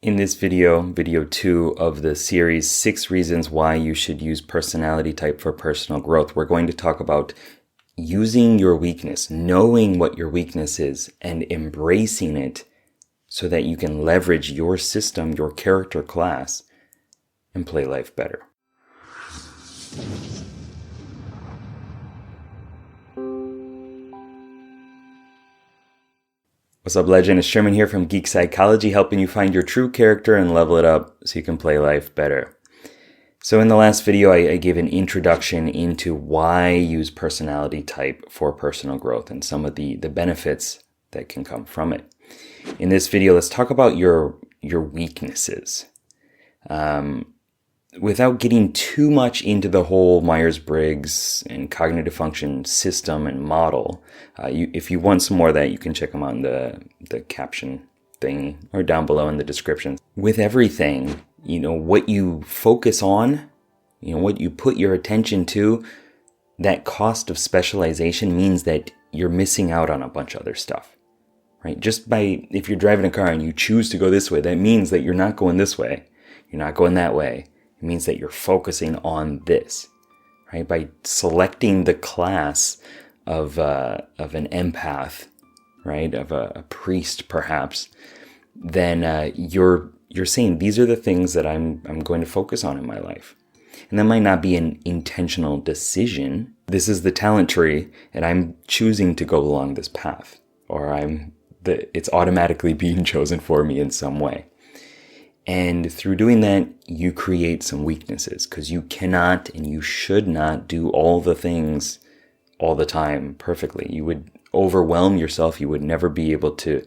In this video, video 2 of the series, 6 reasons why you should use personality type for personal growth, we're going to talk about using your weakness, knowing what your weakness is, and embracing it so that you can leverage your system, your character class, and play life better. What's up, legend? It's Sherman here from Geek Psychology, helping you find your true character and level it up so you can play life better. So in the last video, I gave an introduction into why use personality type for personal growth and some of the benefits that can come from it. In this video, let's talk about your weaknesses. Without getting too much into the whole Myers-Briggs and cognitive function system and model, if you want some more of that, you can check them out in the caption thing or down below in the description. With everything, what you focus on, what you put your attention to, that cost of specialization means that you're missing out on a bunch of other stuff, right? If you're driving a car and you choose to go this way, that means that you're not going this way, you're not going that way. It means that you're focusing on this, right? By selecting the class of an empath, right, of a priest perhaps, then you're saying these are the things that I'm going to focus on in my life. And that might not be an intentional decision. This is the talent tree, and I'm choosing to go along this path, or it's automatically being chosen for me in some way. And through doing that, you create some weaknesses because you cannot and you should not do all the things all the time perfectly. You would overwhelm yourself. You would never be able to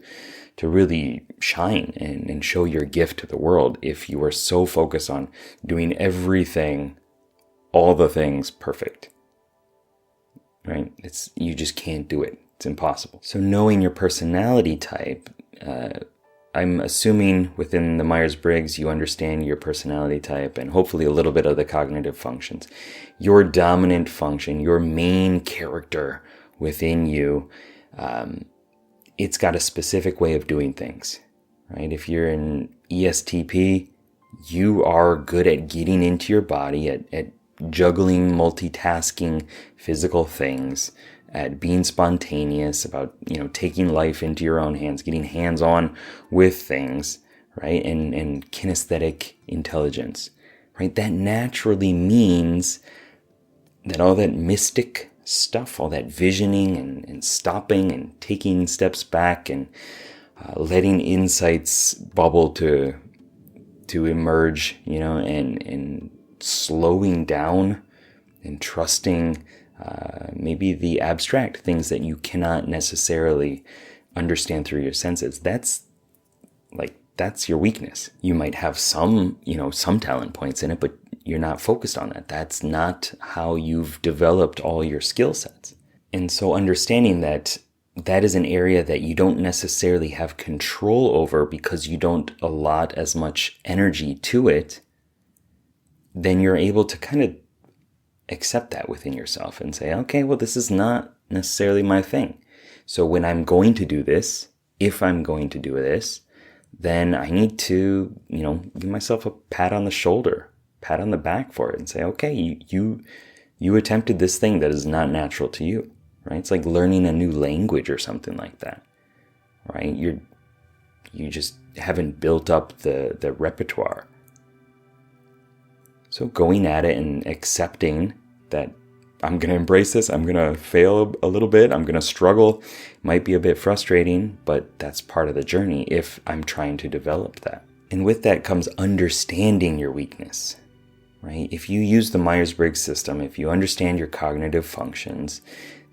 really shine and show your gift to the world if you were so focused on doing everything, all the things perfect, right? You just can't do it. It's impossible. So knowing your personality type, I'm assuming within the Myers-Briggs, you understand your personality type and hopefully a little bit of the cognitive functions. Your dominant function, your main character within you, it's got a specific way of doing things, right? If you're an ESTP, you are good at getting into your body, at juggling, multitasking physical things, at being spontaneous, about, taking life into your own hands, getting hands-on with things, right? And kinesthetic intelligence, right? That naturally means that all that mystic stuff, all that visioning and stopping and taking steps back and letting insights bubble to emerge, and slowing down and trusting maybe the abstract things that you cannot necessarily understand through your senses. That's your weakness. You might have some talent points in it, but you're not focused on that. That's not how you've developed all your skill sets. And so understanding that is an area that you don't necessarily have control over because you don't allot as much energy to it, then you're able to kind of accept that within yourself and say, okay, well, this is not necessarily my thing. So when I'm going to do this, if I'm going to do this, then I need to, give myself a pat on the shoulder, pat on the back for it and say, okay, you attempted this thing that is not natural to you, right? It's like learning a new language or something like that, right? You just haven't built up the repertoire. So going at it and accepting that I'm going to embrace this, I'm going to fail a little bit, I'm going to struggle, might be a bit frustrating, but that's part of the journey if I'm trying to develop that. And with that comes understanding your weakness, right? If you use the Myers-Briggs system, if you understand your cognitive functions,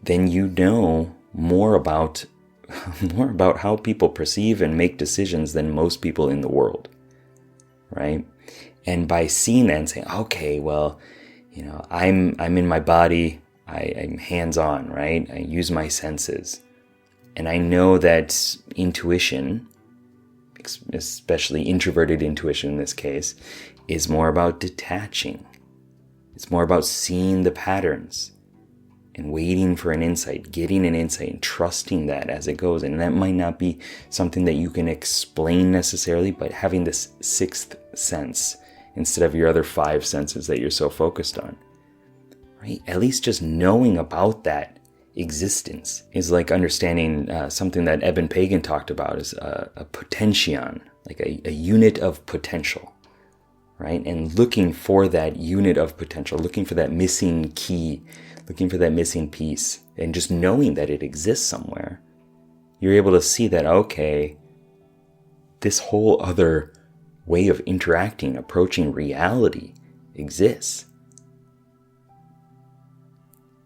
then you know more about how people perceive and make decisions than most people in the world, right? And by seeing that and saying, okay, well, I'm in my body, I'm hands-on, right? I use my senses. And I know that intuition, especially introverted intuition in this case, is more about detaching. It's more about seeing the patterns. and waiting for an insight, getting an insight and trusting that as it goes. And that might not be something that you can explain necessarily, but having this sixth sense instead of your other five senses that you're so focused on, right? At least just knowing about that existence is like understanding something that Eben Pagan talked about is a potention, like a unit of potential, right? And looking for that unit of potential, looking for that missing key, looking for that missing piece, and just knowing that it exists somewhere, you're able to see that, okay, this whole other way of interacting, approaching reality exists.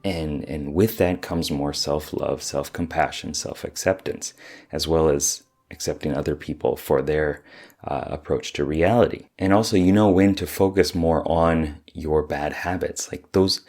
And with that comes more self-love, self-compassion, self-acceptance, as well as accepting other people for their approach to reality. And also, you know when to focus more on your bad habits. Like those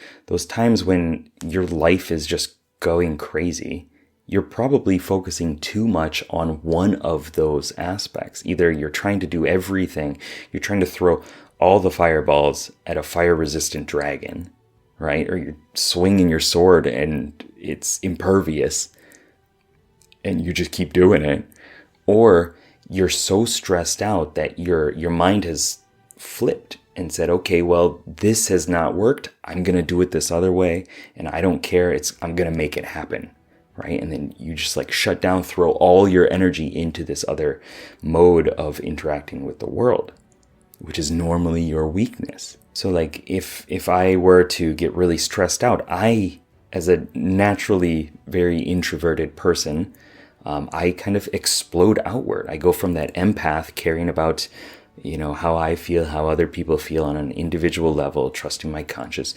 times when your life is just going crazy, you're probably focusing too much on one of those aspects. Either you're trying to do everything, you're trying to throw all the fireballs at a fire-resistant dragon, right? Or you're swinging your sword and it's impervious and you just keep doing it. Or you're so stressed out that your mind has flipped and said, okay, well, this has not worked. I'm going to do it this other way and I don't care. I'm going to make it happen, right? And then you just like shut down, throw all your energy into this other mode of interacting with the world, which is normally your weakness. So like if I were to get really stressed out, I, as a naturally very introverted person, I kind of explode outward. I go from that empath caring about, how I feel, how other people feel on an individual level, trusting my conscience,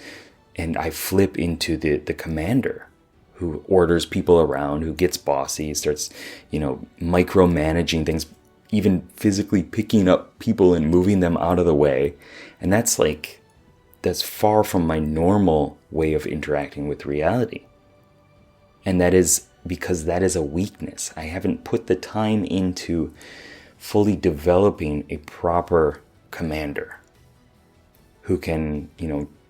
and I flip into the commander who orders people around, who gets bossy, starts, micromanaging things, even physically picking up people and moving them out of the way. And that's far from my normal way of interacting with reality. And that is because that is a weakness. I haven't put the time into fully developing a proper commander who can,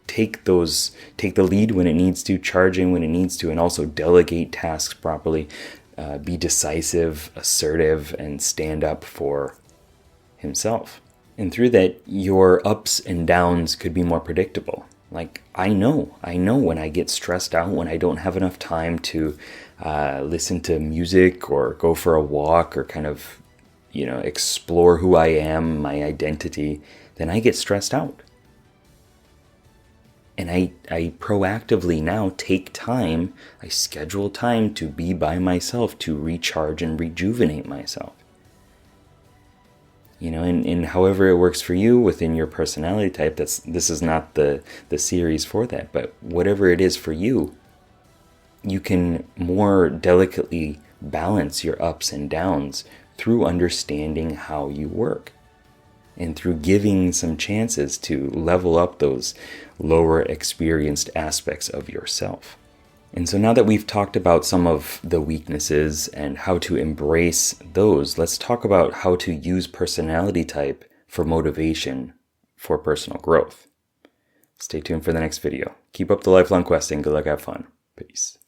take the lead when it needs to, charge in when it needs to, and also delegate tasks properly, be decisive, assertive, and stand up for himself. And through that, your ups and downs could be more predictable. Like, I know when I get stressed out, when I don't have enough time to listen to music or go for a walk or kind of, explore who I am, my identity, then I get stressed out. And I proactively now take time, I schedule time to be by myself, to recharge and rejuvenate myself. And however it works for you within your personality type, this is not the series for that, but whatever it is for you, you can more delicately balance your ups and downs through understanding how you work and through giving some chances to level up those lower experienced aspects of yourself. And so now that we've talked about some of the weaknesses and how to embrace those, let's talk about how to use personality type for motivation for personal growth. Stay tuned for the next video. Keep up the lifelong questing. Good luck, have fun. Peace.